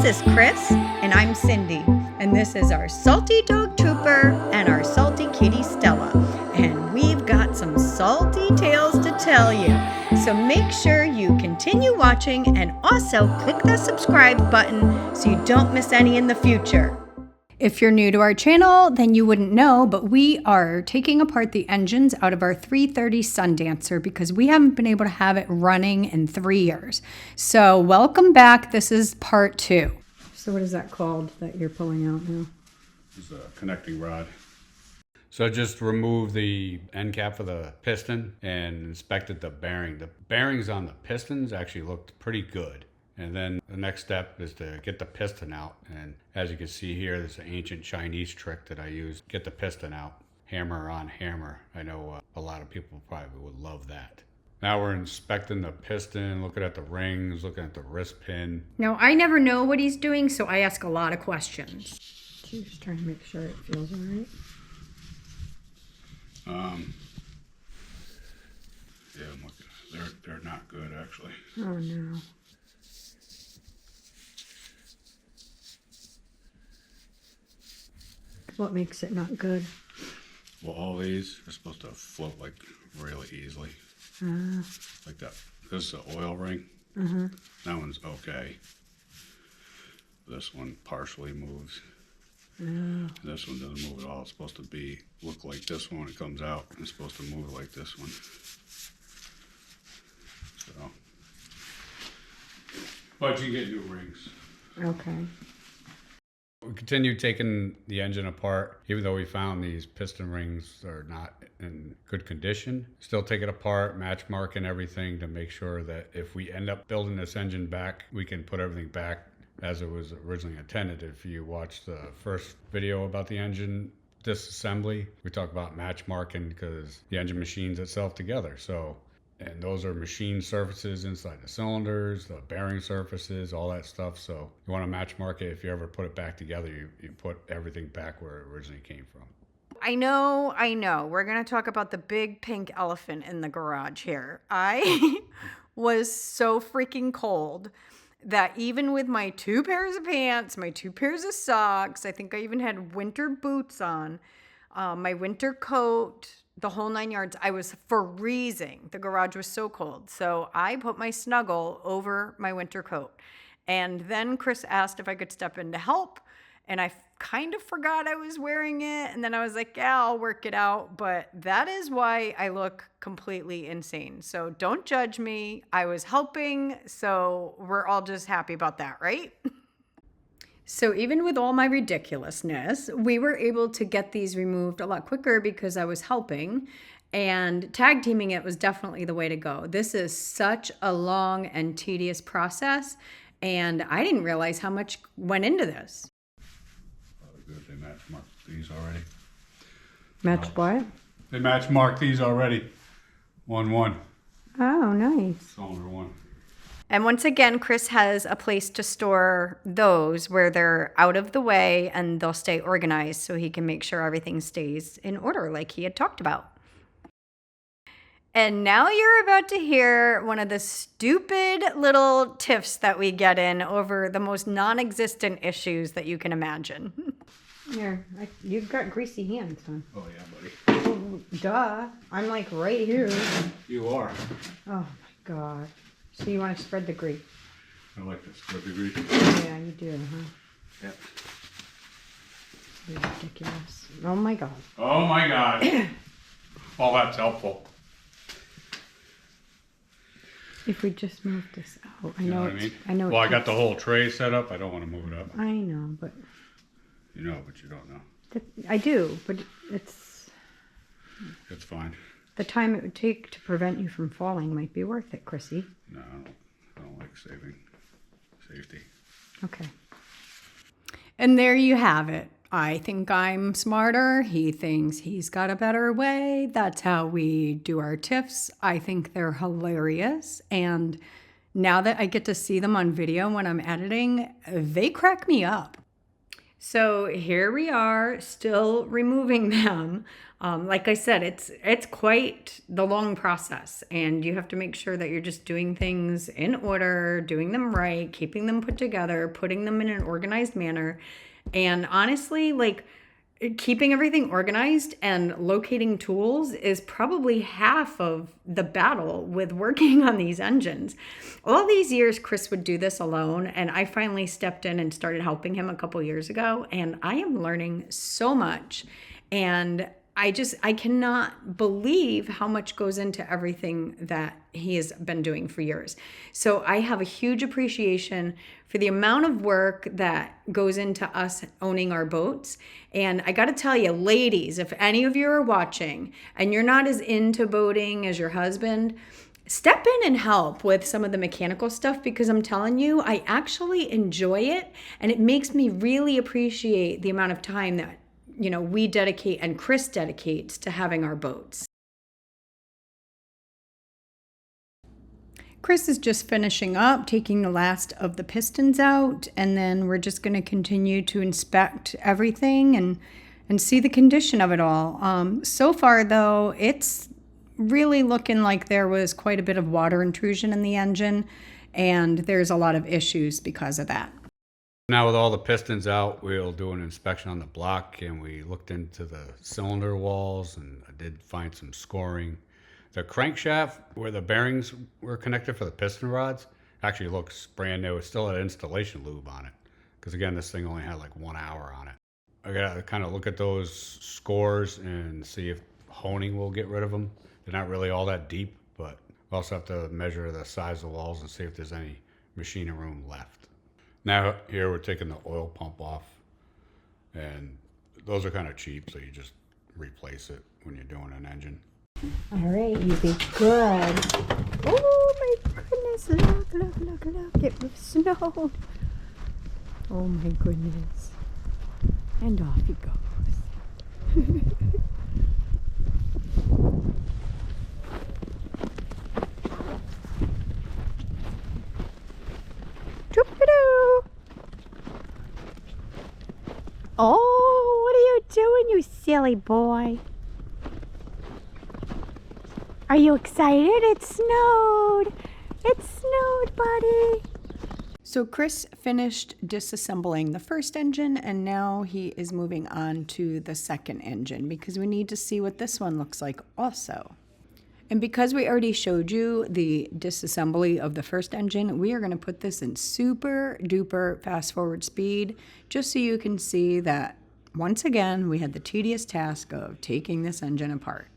is Chris, and I'm Cindy, and this is our salty dog Trooper and our salty kitty Stella, and we've got some salty tales to tell you. So make sure you continue watching and also click the subscribe button so you don't miss any in the future. If you're new to our channel, then you wouldn't know, but we are taking apart the engines out of our 330 Sundancer because we haven't been able to have it running in 3 years. So welcome back. This is part 2. So what is that called that you're pulling out now? It's a connecting rod. So I just removed the end cap for the piston and inspected the bearing. The bearings on the pistons actually looked pretty good. And then the next step is to get the piston out. And as you can see here, there's an ancient Chinese trick that I use. Get the piston out, hammer on hammer. I know a lot of people probably would love that. Now we're inspecting the piston, looking at the rings, looking at the wrist pin. Now, I never know what he's doing, so I ask a lot of questions. Just trying to make sure it feels all right. Yeah, I'm looking. They're not good, actually. Oh, no. What makes it not good? Well, all these are supposed to float like really easily. Like that. This is an oil ring. That one's okay. This one partially moves. This one doesn't move at all. It's supposed to look like this one when it comes out. It's supposed to move like this one. So, but you get new rings. Okay. We continued taking the engine apart, even though we found these piston rings are not in good condition. Still take it apart, match marking everything to make sure that if we end up building this engine back, we can put everything back as it was originally intended. If you watch the first video about the engine disassembly, we talk about match marking because the engine machines itself together. And those are machine surfaces inside the cylinders, the bearing surfaces, all that stuff. So you want to match mark it. If you ever put it back together, you put everything back where it originally came from. I know. We're going to talk about the big pink elephant in the garage here. I was so freaking cold that even with my 2 pairs of pants, my 2 pairs of socks, I think I even had winter boots on, my winter coat, the whole 9 yards, I was freezing. The garage was so cold. So I put my snuggle over my winter coat. And then Chris asked if I could step in to help. And I kind of forgot I was wearing it. And then I was like, yeah, I'll work it out. But that is why I look completely insane. So don't judge me. I was helping. So we're all just happy about that, right? So even with all my ridiculousness, we were able to get these removed a lot quicker because I was helping, and tag teaming it was definitely the way to go. This is such a long and tedious process, and I didn't realize how much went into this. Good. They match mark these already. Match what? They match mark these already. 1-1. Oh, nice. Cylinder 1. And once again, Chris has a place to store those where they're out of the way and they'll stay organized so he can make sure everything stays in order like he had talked about. And now you're about to hear one of the stupid little tiffs that we get in over the most non-existent issues that you can imagine. Here, you've got greasy hands, huh? Oh, yeah, buddy. Oh, duh. I'm like right here. You are. Oh, my God. So you want to spread the grease? I like this. Spread the grease. Yeah, you do, huh? Yep. Ridiculous. Oh, my God. Oh, my God. Well, that's helpful. If we just move this out. I know what I mean? I know. Well, I got the whole tray set up. I don't want to move it up. I know, but... You know, but you don't know. I do, but it's... It's fine. The time it would take to prevent you from falling might be worth it, Chrissy. No, I don't like safety. Okay. And there you have it. I think I'm smarter. He thinks he's got a better way. That's how we do our tiffs. I think they're hilarious. And now that I get to see them on video when I'm editing, they crack me up. So here we are, still removing them. Like I said, it's quite the long process, and you have to make sure that you're just doing things in order, doing them right, keeping them put together, putting them in an organized manner. And honestly, like, keeping everything organized and locating tools is probably half of the battle with working on these engines. All these years, Chris would do this alone, and I finally stepped in and started helping him a couple years ago, and I am learning so much. And I cannot believe how much goes into everything that he has been doing for years. So I have a huge appreciation for the amount of work that goes into us owning our boats. And I got to tell you, ladies, if any of you are watching and you're not as into boating as your husband, step in and help with some of the mechanical stuff, because I'm telling you, I actually enjoy it, and it makes me really appreciate the amount of time that we dedicate and Chris dedicates to having our boats. Chris is just finishing up, taking the last of the pistons out, and then we're just going to continue to inspect everything and see the condition of it all. So far, though, it's really looking like there was quite a bit of water intrusion in the engine, and there's a lot of issues because of that. Now with all the pistons out, we'll do an inspection on the block, and we looked into the cylinder walls, and I did find some scoring. The crankshaft where the bearings were connected for the piston rods actually looks brand new. It still had installation lube on it, because again, this thing only had like 1 hour on it. I gotta kind of look at those scores and see if honing will get rid of them. They're not really all that deep, but we also have to measure the size of the walls and see if there's any machining room left. Now here we're taking the oil pump off, and those are kind of cheap, so you just replace it when you're doing an engine. All right, you be good. Oh my goodness, look, it was snowed. Oh my goodness. And off he goes. Oh, what are you doing, you silly boy? Are you excited? It snowed. It snowed, buddy. So Chris finished disassembling the first engine, and now he is moving on to the second engine because we need to see what this one looks like also. And because we already showed you the disassembly of the first engine, we are going to put this in super duper fast forward speed, just so you can see that once again we had the tedious task of taking this engine apart.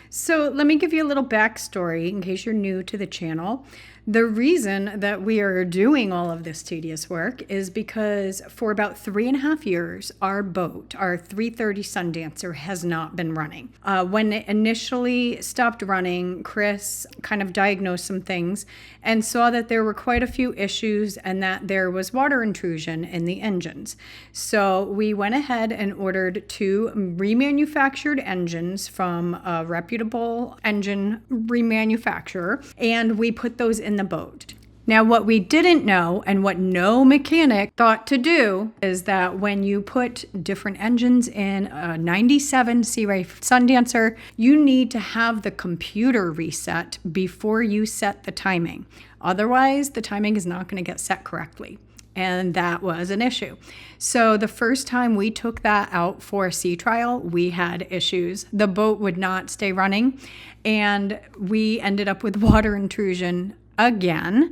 So let me give you a little backstory in case you're new to the channel. The reason that we are doing all of this tedious work is because for about 3.5 years, our boat, our 330 Sundancer, has not been running. When it initially stopped running, Chris kind of diagnosed some things and saw that there were quite a few issues and that there was water intrusion in the engines. So we went ahead and ordered 2 remanufactured engines from a reputable engine remanufacturer, and we put those in the boat. Now, what we didn't know, and what no mechanic thought to do, is that when you put different engines in a 97 Sea Ray Sundancer, you need to have the computer reset before you set the timing. Otherwise, the timing is not going to get set correctly. And that was an issue. So the first time we took that out for a sea trial, we had issues. The boat would not stay running, and we ended up with water intrusion again.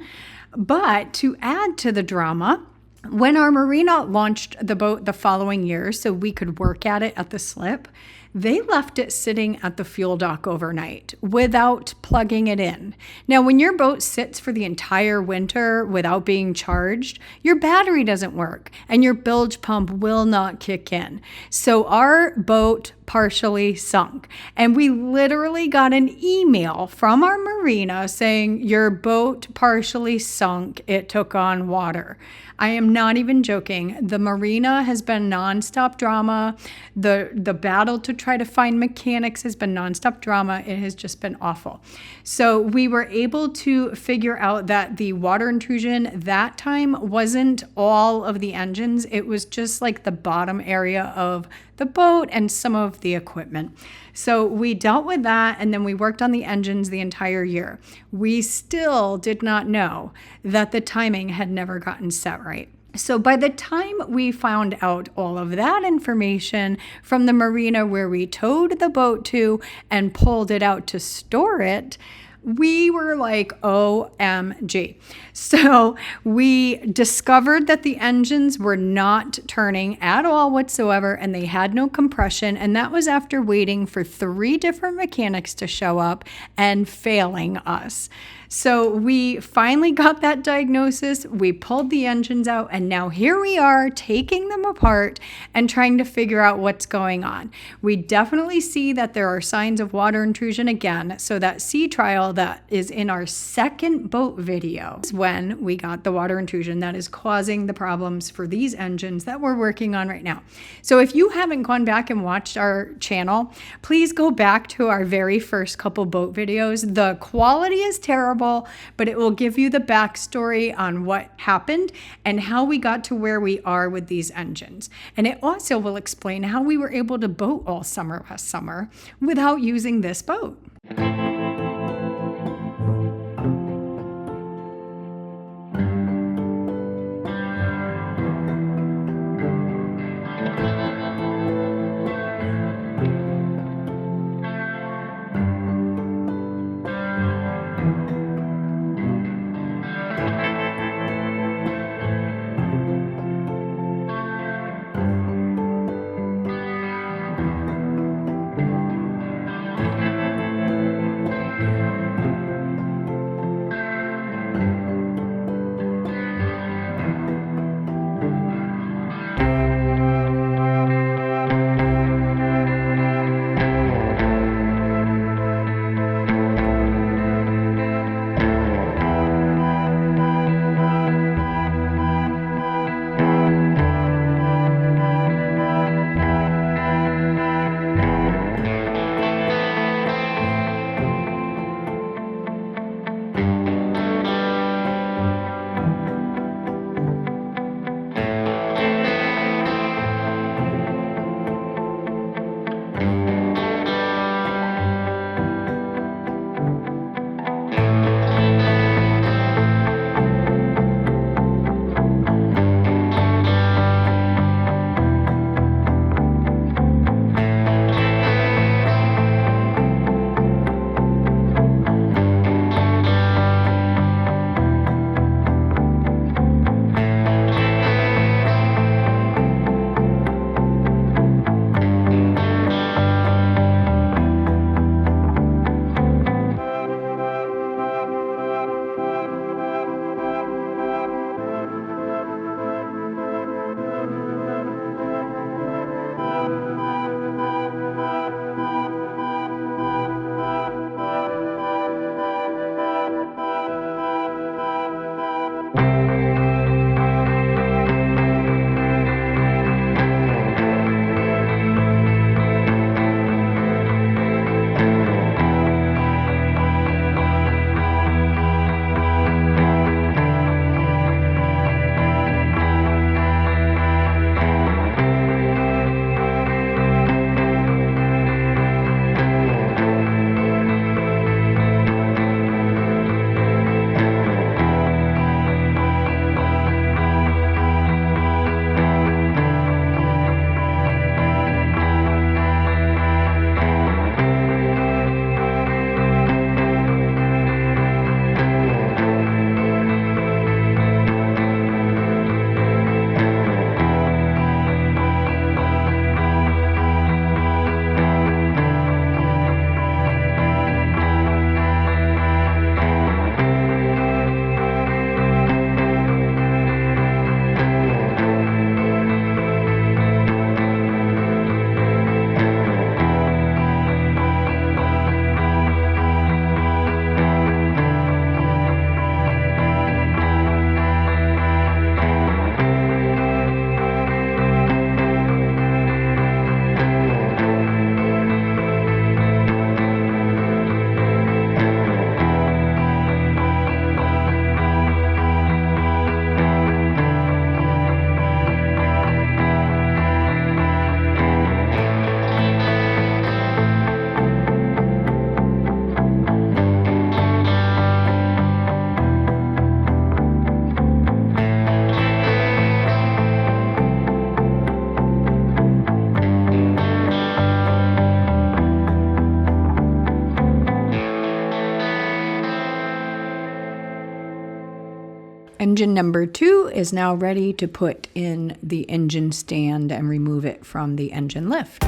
But to add to the drama, when our marina launched the boat the following year so we could work at it at the slip, they left it sitting at the fuel dock overnight without plugging it in. Now, when your boat sits for the entire winter without being charged, your battery doesn't work and your bilge pump will not kick in. So our boat partially sunk, and we literally got an email from our marina saying, "Your boat partially sunk. It took on water." I am not even joking. The marina has been nonstop drama. The battle to try to find mechanics has been nonstop drama. It has just been awful. So we were able to figure out that the water intrusion that time wasn't all of the engines. It was just like the bottom area of the boat and some of the equipment. So we dealt with that, and then we worked on the engines the entire year. We still did not know that the timing had never gotten set right. So by the time we found out all of that information from the marina where we towed the boat to and pulled it out to store it, we were like, OMG. So we discovered that the engines were not turning at all whatsoever, and they had no compression. And that was after waiting for 3 different mechanics to show up and failing us. So we finally got that diagnosis. We pulled the engines out, and now here we are taking them apart and trying to figure out what's going on. We definitely see that there are signs of water intrusion again. So that sea trial that is in our second boat video is when we got the water intrusion that is causing the problems for these engines that we're working on right now. So if you haven't gone back and watched our channel, please go back to our very first couple boat videos. The quality is terrible, but it will give you the backstory on what happened and how we got to where we are with these engines. And it also will explain how we were able to boat all summer last summer without using this boat. engine number 2 is now ready to put in the engine stand and remove it from the engine lift.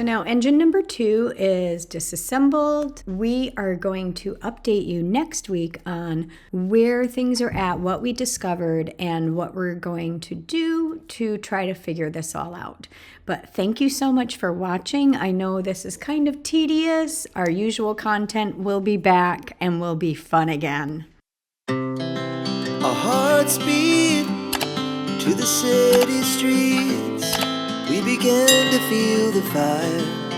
So now engine number 2 is disassembled. We are going to update you next week on where things are at, what we discovered, and what we're going to do to try to figure this all out. But thank you so much for watching. I know this is kind of tedious. Our usual content will be back and will be fun again. Our hearts beat to the city streets. We began to feel the fire.